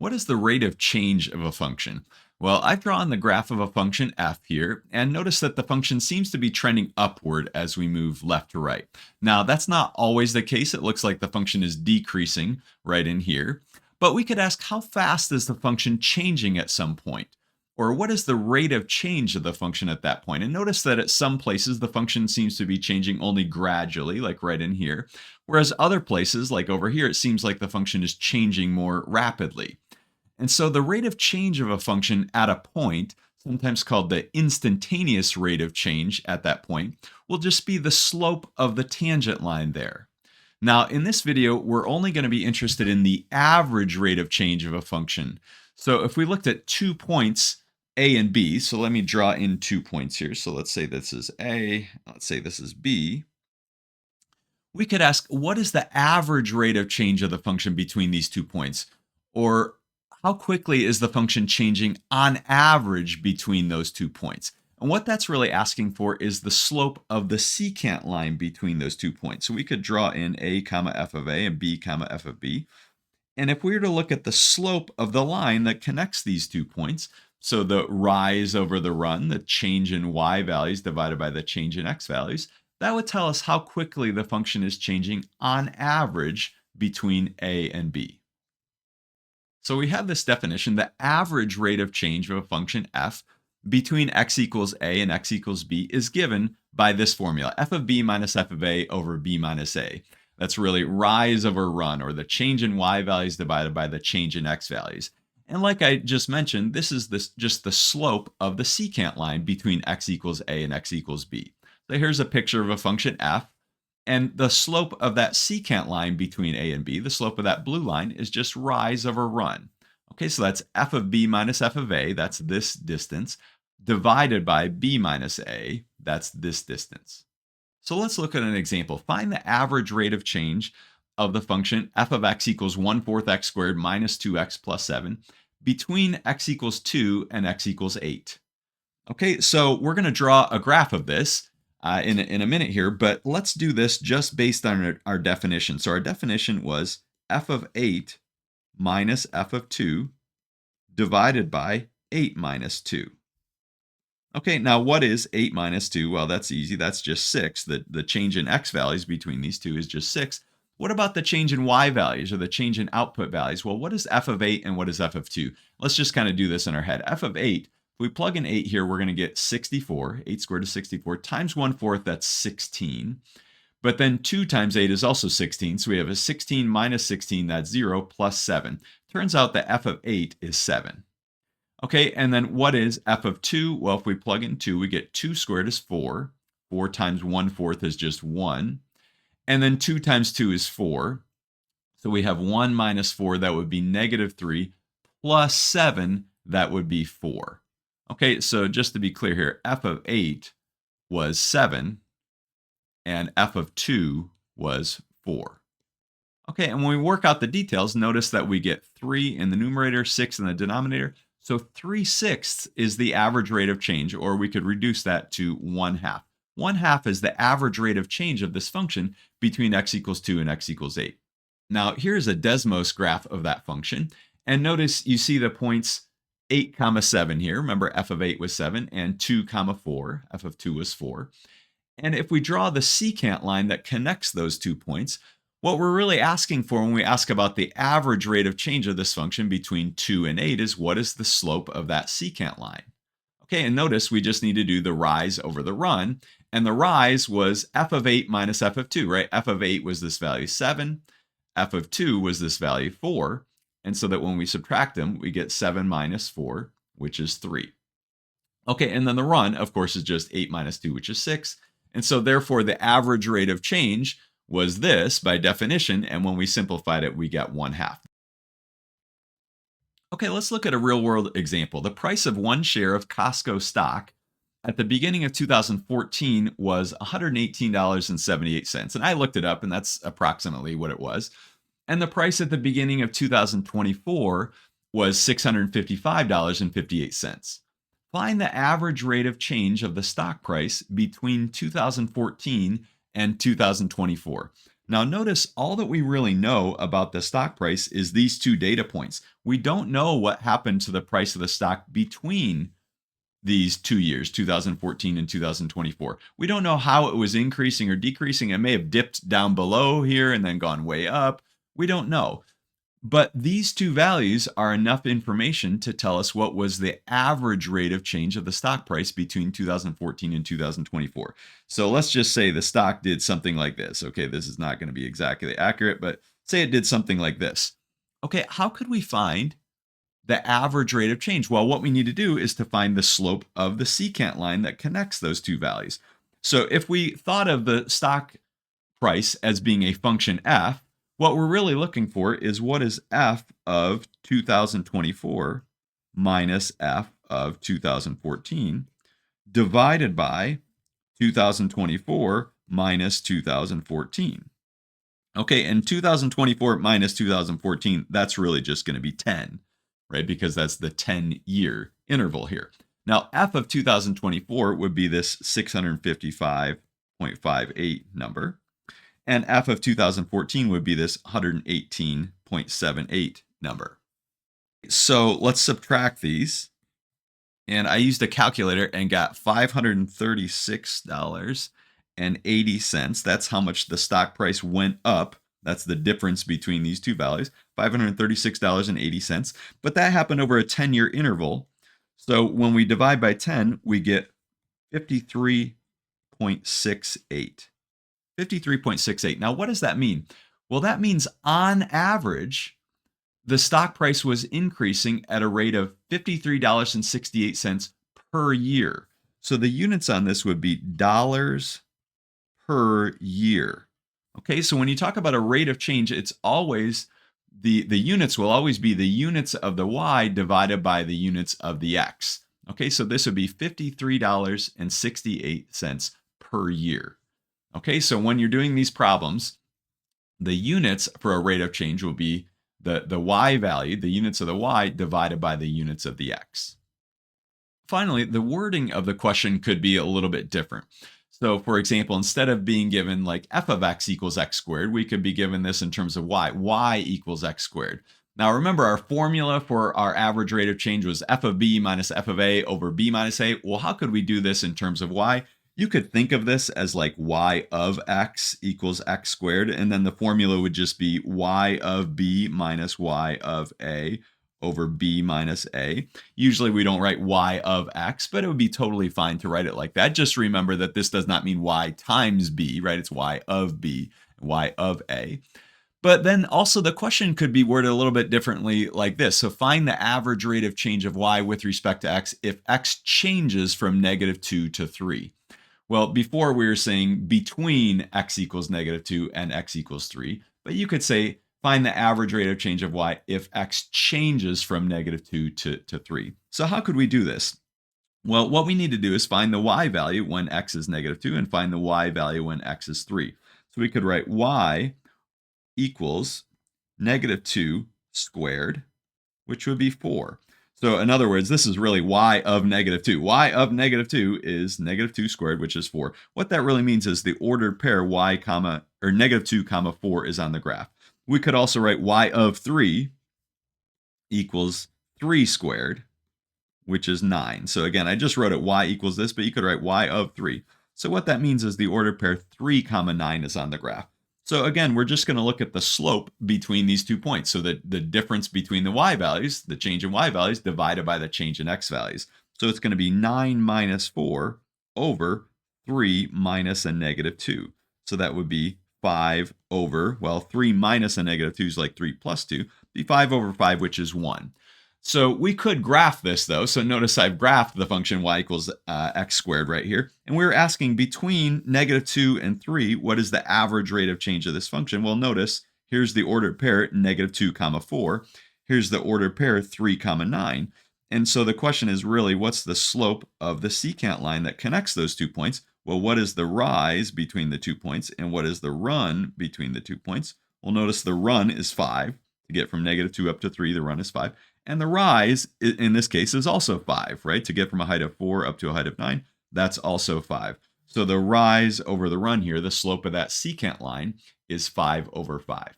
What is the rate of change of a function? Well, I've drawn the graph of a function f here, and notice that the function seems to be trending upward as we move left to right. Now, that's not always the case. It looks like the function is decreasing right in here. But we could ask, how fast is the function changing at some point? Or what is the rate of change of the function at that point? And notice that at some places, the function seems to be changing only gradually, like right in here. Whereas other places, like over here, it seems like the function is changing more rapidly. And so the rate of change of a function at a point, sometimes called the instantaneous rate of change at that point, will just be the slope of the tangent line there. Now, in this video, we're only going to be interested in the average rate of change of a function. So if we looked at 2 points, A and B, so let me draw in 2 points here. So let's say this is A, let's say this is B. We could ask, what is the average rate of change of the function between these 2 points? Or how quickly is the function changing on average between those 2 points? And what that's really asking for is the slope of the secant line between those 2 points. So we could draw in a comma f of a and b comma f of b. And if we were to look at the slope of the line that connects these 2 points, so the rise over the run, the change in y values divided by the change in x values, that would tell us how quickly the function is changing on average between a and b. So we have this definition: the average rate of change of a function f between x equals a and x equals b is given by this formula, f of b minus f of a over b minus a. That's really rise over run, or the change in y values divided by the change in x values. And like I just mentioned, this is just the slope of the secant line between x equals a and x equals b. So here's a picture of a function f. And the slope of that secant line between a and b, the slope of that blue line, is just rise over run. Okay, so that's f of b minus f of a, that's this distance, divided by b minus a, that's this distance. So let's look at an example. Find the average rate of change of the function f of x equals 1/4 x squared minus 2x plus 7 between x equals 2 and x equals 8. Okay, so we're going to draw a graph of this in a minute here, but let's do this just based on our definition. So our definition was f of 8 minus f of 2 divided by 8 minus 2. Okay, now what is 8 minus 2? Well, that's easy. That's just 6. The change in x values between these two is just 6. What about the change in y values, or the change in output values? Well, what is f of 8 and what is f of 2? Let's just kind of do this in our head. F of 8, if we plug in 8 here, we're going to get 64. 8 squared is 64 times 1/4, that's 16. But then 2 times 8 is also 16. So we have a 16 minus 16, that's 0, plus 7. Turns out that f of 8 is 7. Okay, and then what is f of 2? Well, if we plug in 2, we get 2 squared is 4. 4 times 1/4 is just 1. And then 2 times 2 is 4. So we have 1 minus 4, that would be negative 3, plus 7, that would be 4. Okay, so just to be clear here, f of 8 was 7, and f of 2 was 4. Okay, and when we work out the details, notice that we get 3 in the numerator, 6 in the denominator. So 3/6 is the average rate of change, or we could reduce that to 1/2. 1/2 is the average rate of change of this function between x equals 2 and x equals 8. Now, here's a Desmos graph of that function. And notice you see the points 8, 7 here. Remember, f of 8 was 7, and 2, 4. F of 2 was 4. And if we draw the secant line that connects those 2 points, what we're really asking for when we ask about the average rate of change of this function between 2 and 8 is, what is the slope of that secant line? Okay, and notice we just need to do the rise over the run. And the rise was f of 8 minus f of 2, right? F of 8 was this value 7. F of 2 was this value 4. And so that when we subtract them, we get 7 minus 4, which is 3. Okay, and then the run, of course, is just 8 minus 2, which is 6. And so therefore, the average rate of change was this by definition, and when we simplified it, we get 1/2. Okay, let's look at a real world example. The price of one share of Costco stock at the beginning of 2014 was $118.78. And I looked it up, and that's approximately what it was. And the price at the beginning of 2024 was $655.58. Find the average rate of change of the stock price between 2014 and 2024. Now, notice all that we really know about the stock price is these two data points. We don't know what happened to the price of the stock between these 2 years, 2014 and 2024. We don't know how it was increasing or decreasing. It may have dipped down below here and then gone way up. We don't know. But these two values are enough information to tell us what was the average rate of change of the stock price between 2014 and 2024. So let's just say the stock did something like this. Okay, this is not going to be exactly accurate, but say it did something like this. Okay, how could we find the average rate of change? Well, what we need to do is to find the slope of the secant line that connects those two values. So if we thought of the stock price as being a function f, what we're really looking for is what is f of 2024 minus f of 2014 divided by 2024 minus 2014. Okay, and 2024 minus 2014, that's really just going to be 10, right? Because that's the 10-year interval here. Now, f of 2024 would be this 655.58 number. And f of 2014 would be this 118.78 number. So let's subtract these. And I used a calculator and got $536.80. That's how much the stock price went up. That's the difference between these two values, $536.80. But that happened over a 10-year interval. So when we divide by 10, we get 53.68. 53.68. Now, what does that mean? Well, that means on average, the stock price was increasing at a rate of $53.68 per year. So the units on this would be dollars per year. Okay, so when you talk about a rate of change, it's always the units will always be the units of the y divided by the units of the x. Okay, so this would be $53.68 per year. Okay, so when you're doing these problems, the units for a rate of change will be the y value, the units of the y divided by the units of the x. Finally, the wording of the question could be a little bit different. So for example, instead of being given like f of x equals x squared, we could be given this in terms of y equals x squared. Now remember, our formula for our average rate of change was f of b minus f of a over b minus a. Well, how could we do this in terms of y? You could think of this as like y of x equals x squared, and then the formula would just be y of b minus y of a over b minus a. Usually we don't write y of x, but it would be totally fine to write it like that. Just remember that this does not mean y times b, right? It's y of b, y of a. But then also the question could be worded a little bit differently like this. So find the average rate of change of y with respect to x if x changes from -2 to 3. Well, before we were saying between x equals -2 and x equals 3, but you could say find the average rate of change of y if x changes from -2 to 3. So how could we do this? Well, what we need to do is find the y value when x is -2 and find the y value when x is 3. So we could write y equals -2 squared, which would be 4. So in other words, this is really y of -2. Y of -2 is -2 squared, which is 4. What that really means is the ordered pair y comma or -2 comma 4 is on the graph. We could also write y of 3 equals 3 squared, which is 9. So again, I just wrote it y equals this, but you could write y of 3. So what that means is the ordered pair 3 comma 9 is on the graph. So again, we're just going to look at the slope between these 2 points. So that the difference between the y values, the change in y values, divided by the change in x values. So it's going to be 9 minus 4 over 3 minus a -2. So that would be 5 over, well, 3 minus a -2 is like 3 plus 2, be 5 over 5, which is 1. So we could graph this though. So notice I've graphed the function y equals x squared right here. And we were asking between -2 and 3, what is the average rate of change of this function? Well, notice here's the ordered pair -2 comma 4. Here's the ordered pair 3 comma 9. And so the question is really, what's the slope of the secant line that connects those 2 points? Well, what is the rise between the 2 points and what is the run between the 2 points? Well, notice the run is 5. To get from -2 up to 3, the run is 5. And the rise, in this case, is also 5, right? To get from a height of 4 up to a height of 9, that's also 5. So the rise over the run here, the slope of that secant line, is 5 over 5.